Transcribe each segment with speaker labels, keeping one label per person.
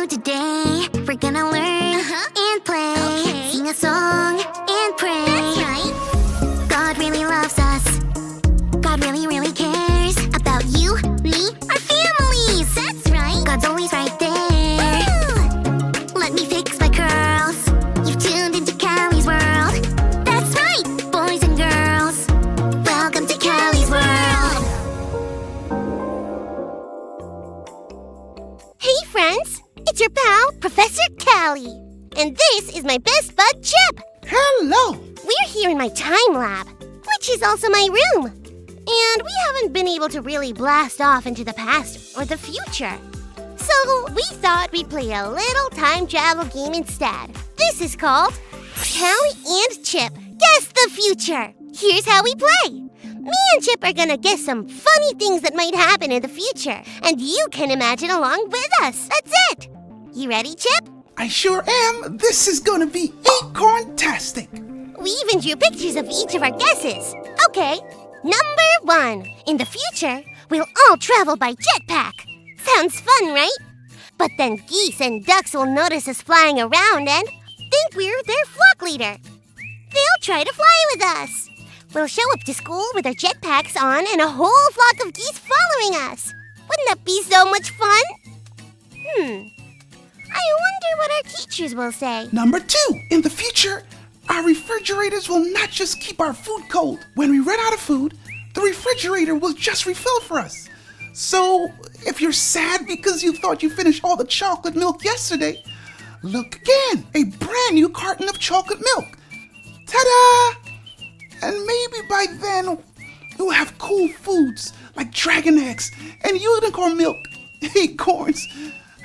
Speaker 1: today. We're gonna learn and play. Okay. Sing a song and pray. That's right. God really loves us. God really, really cares about you, me, our families. That's right. God's always right there. Woo! Let me fix my curls. You've tuned into Callie's world. That's right, boys and girls. Welcome to Callie's world.
Speaker 2: Hey friends, it's your pal, Professor Callie. And this is my best bud, Chip.
Speaker 3: Hello!
Speaker 2: We're here in my time lab, which is also my room. And we haven't been able to really blast off into the past or the future. So we thought we'd play a little time travel game instead. This is called Callie and Chip Guess the Future. Here's how we play. Me and Chip are gonna guess some funny things that might happen in the future, and you can imagine along with us. That's it. You ready, Chip?
Speaker 3: I sure am. This is gonna be acorn-tastic.
Speaker 2: We even drew pictures of each of our guesses. Okay, number 1. In the future, we'll all travel by jetpack. Sounds fun, right? But then geese and ducks will notice us flying around and think we're their flock leader. They'll try to fly with us. We'll show up to school with our jetpacks on and a whole flock of geese following us. Wouldn't that be so much fun? I wonder what our teachers will say.
Speaker 3: Number 2. In the future, our refrigerators will not just keep our food cold. When we run out of food, the refrigerator will just refill for us. So, if you're sad because you thought you finished all the chocolate milk yesterday, look again. A brand new carton of chocolate milk. Ta-da! And maybe by then, we'll have cool foods like dragon eggs and unicorn milk. Acorns.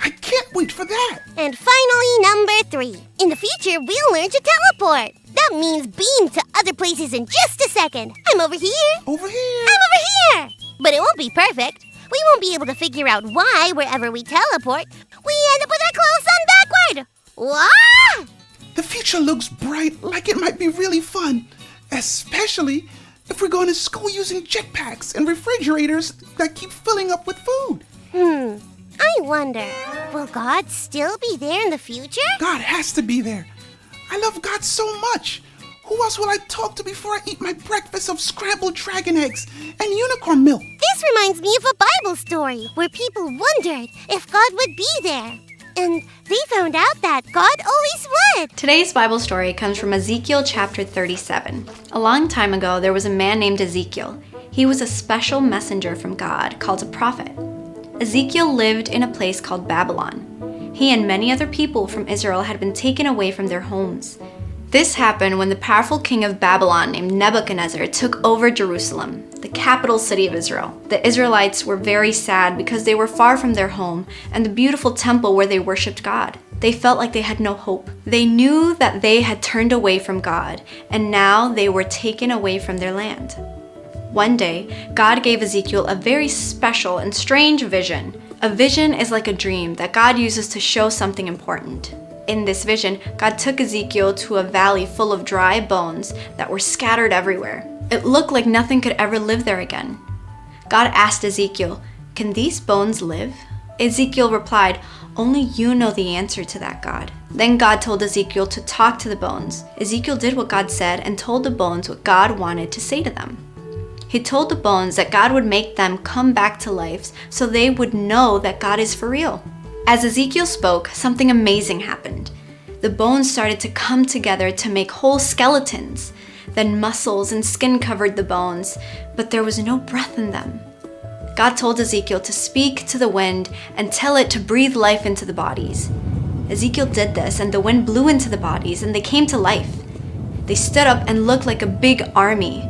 Speaker 3: I can't wait for that.
Speaker 2: And finally, number 3. In the future, we'll learn to teleport. That means beam to other places in just a second. I'm over here.
Speaker 3: Over here.
Speaker 2: I'm over here. But it won't be perfect. We won't be able to figure out why wherever we teleport, we end up with our clothes on backward. What?
Speaker 3: The future looks bright, like it might be really fun. Especially if we're going to school using jetpacks and refrigerators that keep filling up with food.
Speaker 2: I wonder, will God still be there in the future?
Speaker 3: God has to be there. I love God so much. Who else will I talk to before I eat my breakfast of scrambled dragon eggs and unicorn milk?
Speaker 2: This reminds me of a Bible story where people wondered if God would be there. And they found out that God always would.
Speaker 4: Today's Bible story comes from Ezekiel chapter 37. A long time ago, there was a man named Ezekiel. He was a special messenger from God called a prophet. Ezekiel lived in a place called Babylon. He and many other people from Israel had been taken away from their homes. This happened when the powerful king of Babylon named Nebuchadnezzar took over Jerusalem, the capital city of Israel. The Israelites were very sad because they were far from their home and the beautiful temple where they worshipped God. They felt like they had no hope. They knew that they had turned away from God, and now they were taken away from their land. One day, God gave Ezekiel a very special and strange vision. A vision is like a dream that God uses to show something important. In this vision, God took Ezekiel to a valley full of dry bones that were scattered everywhere. It looked like nothing could ever live there again. God asked Ezekiel, "Can these bones live?" Ezekiel replied, "Only you know the answer to that, God." Then God told Ezekiel to talk to the bones. Ezekiel did what God said and told the bones what God wanted to say to them. He told the bones that God would make them come back to life so they would know that God is for real. As Ezekiel spoke, something amazing happened. The bones started to come together to make whole skeletons. Then muscles and skin covered the bones, but there was no breath in them. God told Ezekiel to speak to the wind and tell it to breathe life into the bodies. Ezekiel did this, and the wind blew into the bodies, and they came to life. They stood up and looked like a big army.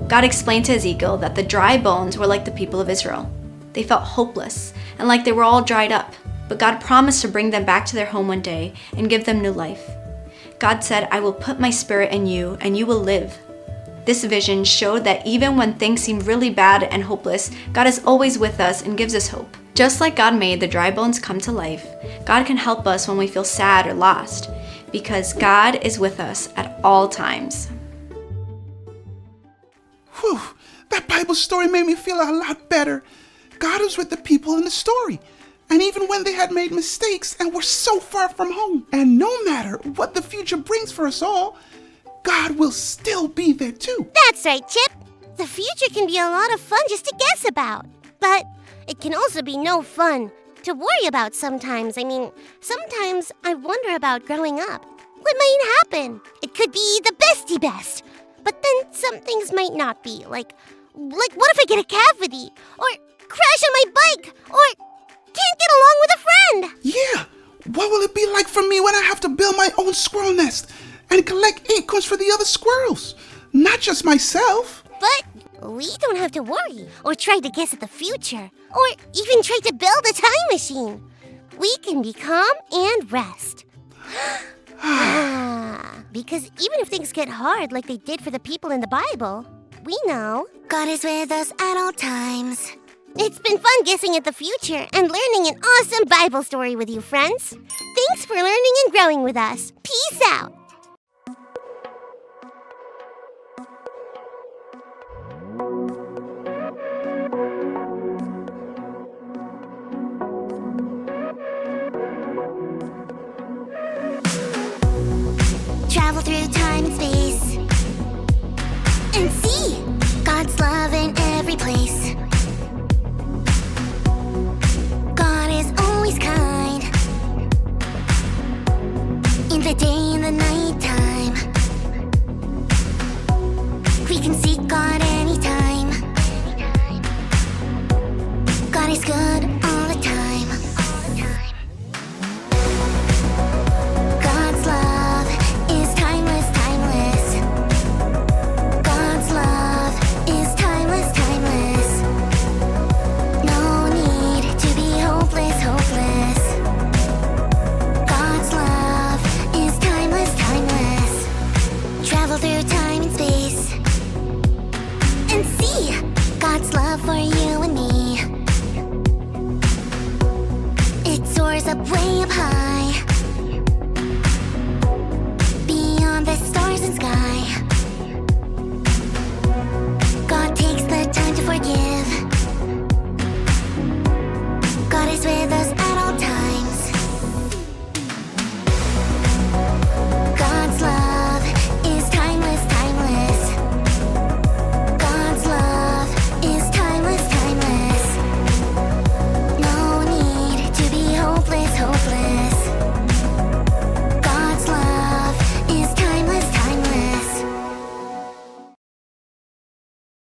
Speaker 4: God explained to Ezekiel that the dry bones were like the people of Israel. They felt hopeless and like they were all dried up, but God promised to bring them back to their home one day and give them new life. God said, "I will put my spirit in you and you will live." This vision showed that even when things seem really bad and hopeless, God is always with us and gives us hope. Just like God made the dry bones come to life, God can help us when we feel sad or lost, because God is with us at all times.
Speaker 3: Whew, that Bible story made me feel a lot better. God was with the people in the story. And even when they had made mistakes and were so far from home. And no matter what the future brings for us all, God will still be there too.
Speaker 2: That's right, Chip. The future can be a lot of fun just to guess about. But it can also be no fun to worry about sometimes. I mean, sometimes I wonder about growing up. What might happen? It could be the bestie best. But then some things might not be. Like what if I get a cavity? Or crash on my bike? Or can't get along with a friend?
Speaker 3: Yeah, what will it be like for me when I have to build my own squirrel nest and collect acorns for the other squirrels? Not just myself.
Speaker 2: But we don't have to worry or try to guess at the future or even try to build a time machine. We can be calm and rest. Because even if things get hard like they did for the people in the Bible, we know
Speaker 1: God is with us at all times.
Speaker 2: it's been fun guessing at the future and learning an awesome Bible story with you, friends. Thanks for learning and growing with us. Peace out.
Speaker 1: Travel through time and space and see God's love in every place. God is always kind in the day and the night time. We can seek God anytime. God is good all the time. God's love is timeless, timeless. God's love is timeless, timeless. No need to be hopeless, hopeless. God's love is timeless, timeless. Travel through time and space and see God's love for you and me. It soars up way up high.